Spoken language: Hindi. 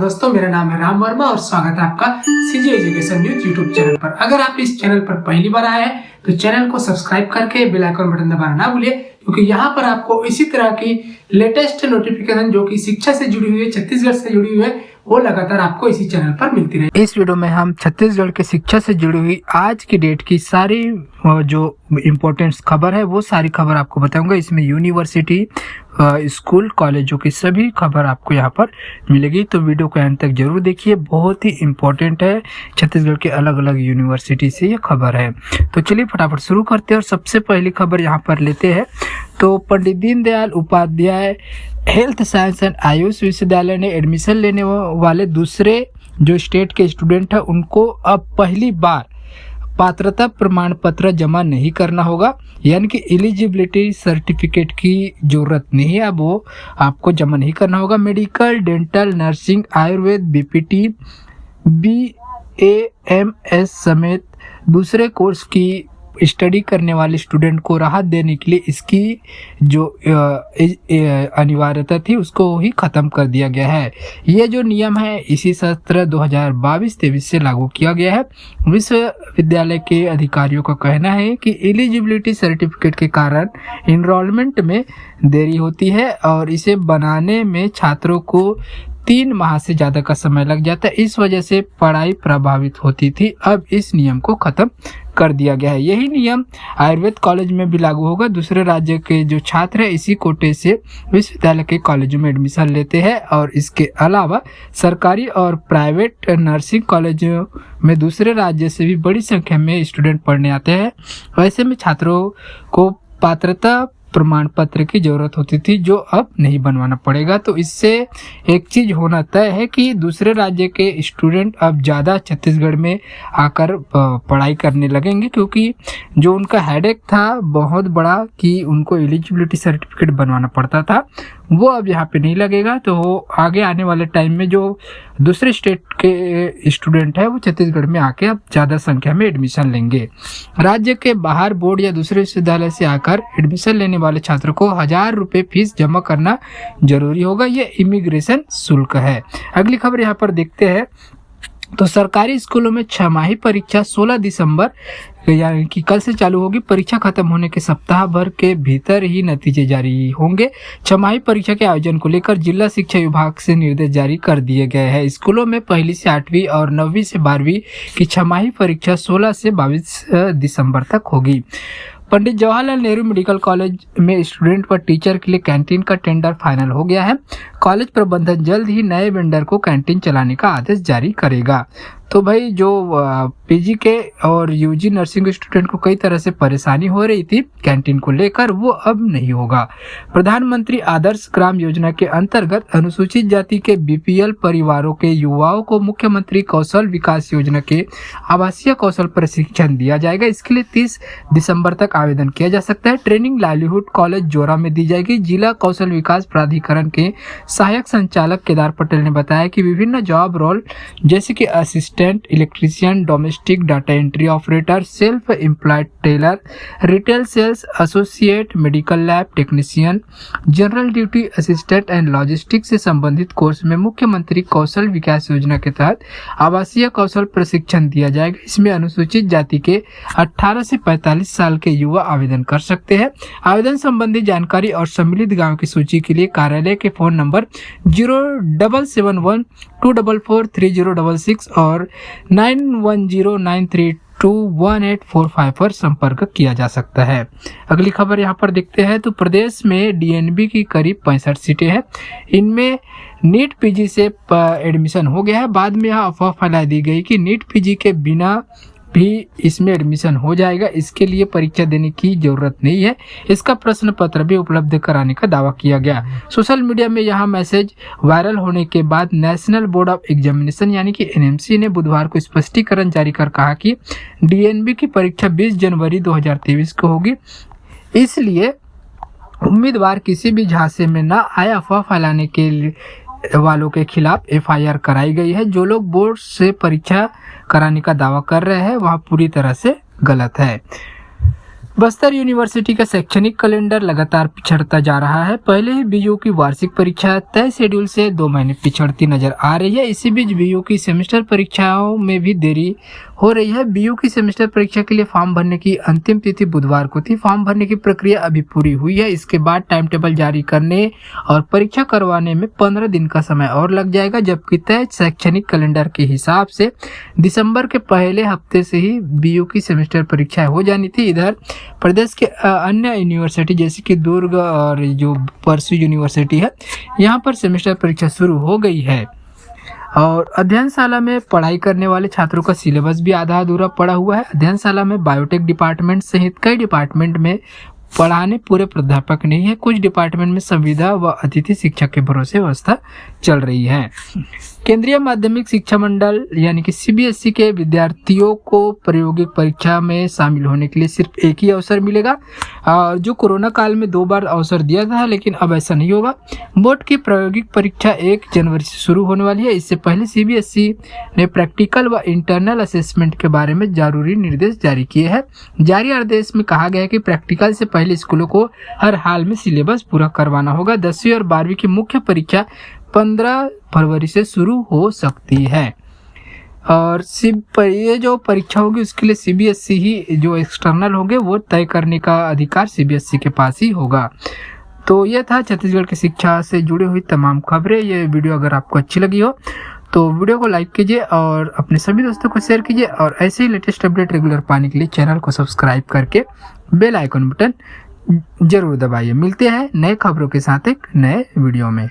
दोस्तों, मेरा नाम है राम वर्मा और स्वागत है आपका CG education news YouTube channel पर। अगर आप इस चैनल पर पहली बार आए हैं तो चैनल को सब्सक्राइब करके बेल आइकन बटन दबाना ना भूलिए, क्योंकि यहाँ पर आपको इसी तरह की लेटेस्ट नोटिफिकेशन जो कि शिक्षा से जुड़ी हुई है, छत्तीसगढ़ से जुड़ी हुई है, वो लगातार आपको इसी चैनल पर मिलती रहे। इस वीडियो में हम छत्तीसगढ़ के शिक्षा से जुड़ी हुई आज की डेट की सारी जो इम्पोर्टेंट खबर है वो सारी खबर आपको बताऊंगा। इसमें यूनिवर्सिटी, स्कूल, कॉलेजों की सभी खबर आपको यहाँ पर मिलेगी, तो वीडियो को अंत तक जरूर देखिए। बहुत ही इम्पोर्टेंट है, छत्तीसगढ़ के अलग अलग यूनिवर्सिटी से ये खबर है। तो चलिए फटाफट शुरू करते हैं और सबसे पहली खबर यहाँ पर लेते हैं। तो Pandit Deendayal Upadhyay health science and Ayush विश्वविद्यालय ने एडमिशन लेने वाले दूसरे जो स्टेट के स्टूडेंट है उनको अब पहली बार पात्रता प्रमाण पत्र जमा नहीं करना होगा, यानी कि एलिजिबिलिटी सर्टिफिकेट की जरूरत नहीं है, अब वो आपको जमा नहीं करना होगा। Medical, dental, nursing, Ayurveda, BPT, BAMS समेत दूसरे कोर्स की स्टडी करने वाले स्टूडेंट को राहत देने के लिए इसकी जो अनिवार्यता थी उसको ही खत्म कर दिया गया है। ये जो नियम है इसी सत्र 2022-23 से लागू किया गया है। विश्वविद्यालय के अधिकारियों का कहना है कि एलिजिबिलिटी सर्टिफिकेट के कारण इनरोलमेंट में देरी होती है और इसे बनाने में छात्रों को 3 माह से ज़्यादा का समय लग जाता है। इस वजह से पढ़ाई प्रभावित होती थी, अब इस नियम को खत्म कर दिया गया है। यही नियम आयुर्वेद कॉलेज में भी लागू होगा। दूसरे राज्य के जो छात्र है इसी कोटे से विश्वविद्यालय के कॉलेजों में एडमिशन लेते हैं और इसके अलावा सरकारी और प्राइवेट नर्सिंग कॉलेजों में दूसरे राज्य से भी बड़ी संख्या में स्टूडेंट पढ़ने आते हैं। वैसे में छात्रों को पात्रता प्रमाण पत्र की जरूरत होती थी, जो अब नहीं बनवाना पड़ेगा। तो इससे एक चीज होना तय है कि दूसरे राज्य के स्टूडेंट अब ज़्यादा छत्तीसगढ़ में आकर पढ़ाई करने लगेंगे, क्योंकि जो उनका हेडेक था बहुत बड़ा कि उनको एलिजिबिलिटी सर्टिफिकेट बनवाना पड़ता था, वो अब यहाँ पे नहीं लगेगा। तो आगे आने वाले टाइम में जो दूसरे स्टेट के स्टूडेंट है वो छत्तीसगढ़ में आके अब ज़्यादा संख्या में एडमिशन लेंगे। राज्य के बाहर बोर्ड या दूसरे विश्वविद्यालय से आकर एडमिशन लेने वाले छात्रों को 1000 रुपये फीस जमा करना जरूरी होगा। ये इमिग्रेशन शुल्क है। अगली खबर यहाँ पर देखते हैं। तो सरकारी स्कूलों में 6 माही परीक्षा 16 दिसंबर यानी कि कल से चालू होगी। परीक्षा खत्म होने के सप्ताह भर के भीतर ही नतीजे जारी होंगे। 6 माही परीक्षा के आयोजन को लेकर जिला शिक्षा विभाग से निर्देश जारी कर दिए गए हैं। स्कूलों में पहली से 8वीं और 9वीं से 12वीं की 6 माही परीक्षा 16 से 22 दिसंबर तक होगी। पंडित जवाहरलाल नेहरू मेडिकल कॉलेज में स्टूडेंट व टीचर के लिए कैंटीन का टेंडर फाइनल हो गया है। कॉलेज प्रबंधन जल्द ही नए वेंडर को कैंटीन चलाने का आदेश जारी करेगा। तो भाई जो पीजी के और यूजी नर्सिंग स्टूडेंट को कई तरह से परेशानी हो रही थी कैंटीन को लेकर, वो अब नहीं होगा। प्रधानमंत्री आदर्श ग्राम योजना के अंतर्गत अनुसूचित जाति के बीपीएल परिवारों के युवाओं को मुख्यमंत्री कौशल विकास योजना के आवासीय कौशल प्रशिक्षण दिया जाएगा। इसके लिए 30 दिसंबर तक आवेदन किया जा सकता है। ट्रेनिंग लाइवलीहुड कॉलेज जोरा में दी जाएगी। जिला कौशल विकास प्राधिकरण के सहायक संचालक केदार पटेल ने बताया कि विभिन्न जॉब रोल जैसे कि assistant, electrician, domestic data entry operator, self employed tailor, retail sales associate, medical lab technician, general duty assistant and logistics से संबंधित कोर्स में मुख्यमंत्री कौशल विकास योजना के तहत आवासीय कौशल प्रशिक्षण दिया जाएगा। इसमें अनुसूचित जाति के 18 से 45 साल के युवा आवेदन कर सकते हैं। आवेदन संबंधी जानकारी और सम्मिलित गांव की सूची के लिए कार्यालय के फोन नंबर 0771-244-3066 और 9109321845 पर संपर्क किया जा सकता है। अगली खबर यहाँ पर देखते हैं। तो प्रदेश में डीएनबी की करीब 65 सीटें हैं। इनमें नीट पीजी से एडमिशन हो गया है। बाद में यह अफवाह फैला दी गई कि नीट पीजी के बिना भी इसमें एडमिशन हो जाएगा, इसके लिए परीक्षा देने की जरूरत नहीं है। इसका प्रश्न पत्र भी उपलब्ध कराने का दावा किया गया। सोशल मीडिया में यह मैसेज वायरल होने के बाद नेशनल बोर्ड ऑफ एग्जामिनेशन यानी कि एनएमसी ने बुधवार को स्पष्टीकरण जारी कर कहा कि डीएनबी की परीक्षा 20 जनवरी 2023 को होगी। इसलिए उम्मीदवार किसी भी झांसे में न आए। अफवाह फैलाने के वालों के खिलाफ एफआईआर कराई गई है। जो लोग बोर्ड से परीक्षा कराने का दावा कर रहे हैं वह पूरी तरह से गलत है। बस्तर यूनिवर्सिटी का शैक्षणिक कैलेंडर लगातार पिछड़ता जा रहा है। पहले ही बीयू की वार्षिक परीक्षा तय शेड्यूल से 2 महीने पिछड़ती नजर आ रही है। इसी बीच बीयू की सेमेस्टर परीक्षाओं में भी देरी हो रही है। बीयू की सेमेस्टर परीक्षा के लिए फॉर्म भरने की अंतिम तिथि बुधवार को थी। फॉर्म भरने की प्रक्रिया अभी पूरी हुई है। इसके बाद टाइम टेबल जारी करने और परीक्षा करवाने में 15 दिन का समय और लग जाएगा, जबकि तय शैक्षणिक कैलेंडर के हिसाब से दिसंबर के पहले हफ्ते से ही बीयू की सेमेस्टर परीक्षाएं हो जानी थी। इधर प्रदेश के अन्य यूनिवर्सिटी जैसे कि दुर्ग और जो परसू यूनिवर्सिटी है, यहाँ पर सेमेस्टर परीक्षा शुरू हो गई है और अध्ययनशाला में पढ़ाई करने वाले छात्रों का सिलेबस भी आधा अधूरा पड़ा हुआ है। अध्ययनशाला में बायोटेक डिपार्टमेंट सहित कई डिपार्टमेंट में पढ़ाने पूरे प्राध्यापक नहीं है। कुछ डिपार्टमेंट में संविदा व अतिथि शिक्षक के भरोसे व्यवस्था चल रही है। केंद्रीय माध्यमिक शिक्षा मंडल यानी कि सीबीएसई के विद्यार्थियों को प्रायोगिक परीक्षा में शामिल होने के लिए सिर्फ एक ही अवसर मिलेगा, जो कोरोना काल में 2 बार अवसर दिया था, लेकिन अब ऐसा नहीं होगा। बोर्ड की प्रायोगिक परीक्षा 1 जनवरी से शुरू होने वाली है। इससे पहले सीबीएसई ने प्रैक्टिकल व इंटरनल असेसमेंट के बारे में जरूरी निर्देश जारी किए हैं। जारी आदेश में कहा गया है कि प्रैक्टिकल से पहले स्कूलों को हर हाल में सिलेबस पूरा करवाना होगा। 10वीं और 12वीं की मुख्य परीक्षा 15 फरवरी से शुरू हो सकती है और ये जो परीक्षा होगी उसके लिए सीबीएसई ही जो एक्सटर्नल होंगे वो तय करने का अधिकार सीबीएसई के पास ही होगा। तो ये था छत्तीसगढ़ की शिक्षा से जुड़ी हुई तमाम खबरें। ये वीडियो अगर आपको अच्छी लगी हो तो वीडियो को लाइक कीजिए और अपने सभी दोस्तों को शेयर कीजिए और ऐसे ही लेटेस्ट अपडेट रेगुलर पाने के लिए चैनल को सब्सक्राइब करके बेल आइकन बटन जरूर दबाइए। मिलते हैं नए खबरों के साथ एक नए वीडियो में।